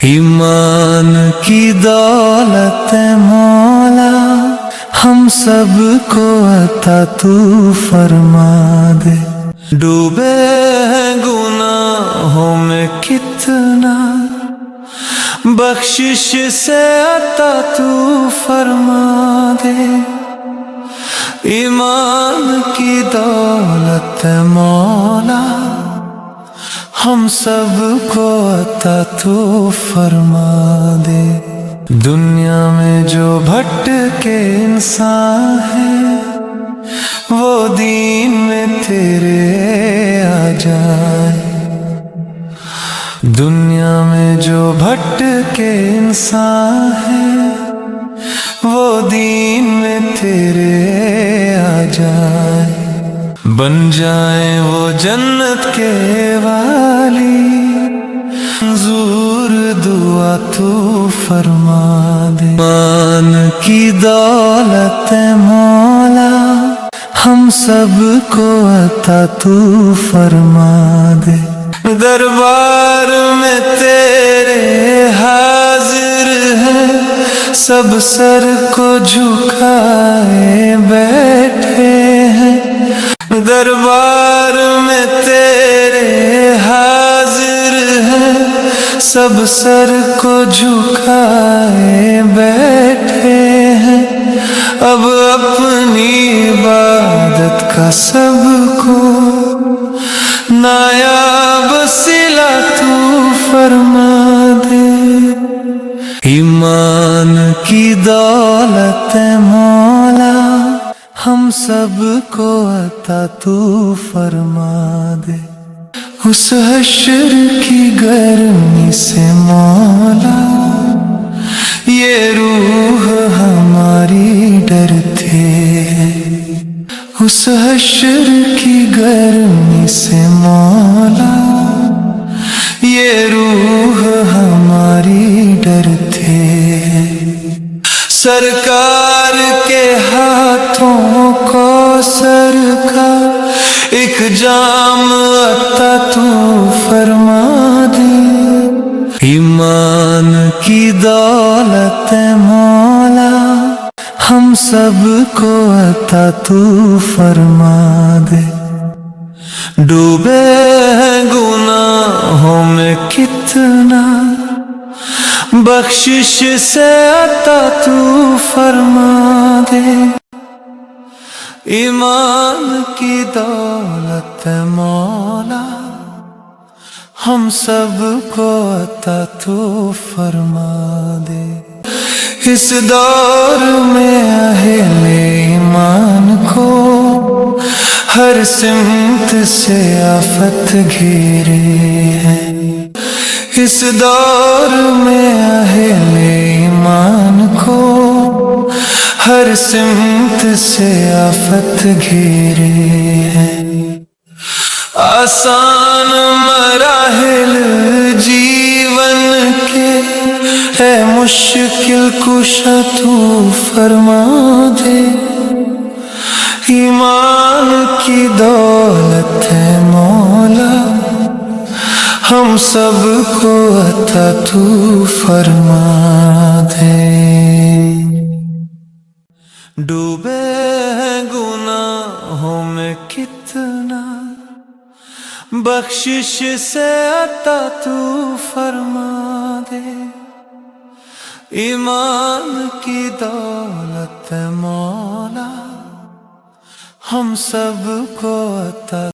ایمان کی دولت مولا ہم سب کو عطا تو فرما دے، ڈوبے ہیں گناہوں میں کتنا، بخشش سے عطا تو فرما دے۔ ایمان کی دولت مولا ہم سب کو عطا تو فرما دے۔ دنیا میں جو بھٹکے انسان ہے وہ دین میں تیرے آ جائے، دنیا میں جو بھٹکے انسان ہے وہ دین میں تیرے آ جائے، بن جائیں وہ جنت کے والی، منظور دعا تو فرما دے۔ ایمان کی دولت مولا ہم سب کو عطا تو فرما دے، دربار میں تیرے حاضر ہے، سب سر کو جھکائے بیٹھے ہیں، دربار میں تیرے حاضر ہے، سب سر کو جھکائے بیٹھے ہیں، اب اپنی عبادت کا سب کو نایاب صلہ تو فرما دے۔ ایمان کی دولت مولا ہم سب کو عطا تو فرما دے، اس حشر کی گرمی سے مولا یہ روح ہماری ڈرتے ہیں، اس حشر کی گرمی سے مولا یہ روح ہماری ڈرتے ہیں، سرکار کے ہاتھوں کوثر کا ایک جام عطا تو فرما دے۔ ایمان کی دولت مولا ہم سب کو عطا تو فرما دے، ڈوبے ہیں گناہوں میں کتنا، بخشش سے عطا تو فرما دے۔ ایمان کی دولت مولا ہم سب کو عطا تو فرما دے، اس دور میں اہل ایمان کو ہر سمت سے آفت گھیرے ہیں، اس دور میں اہل ایمان کو ہر سمت سے آفت گھیرے ہیں، آسان مراحل جیون کے ہے مشکل کشا تو فرما دے۔ ایمان کی دولت ہے مولا ہم سب کو عطا تو فرما دے، ڈوبے ہیں گناہوں میں کتنا، بخشش سے عطا تو فرما دے۔ ایمان کی دولت مولا ہم سب کو عطا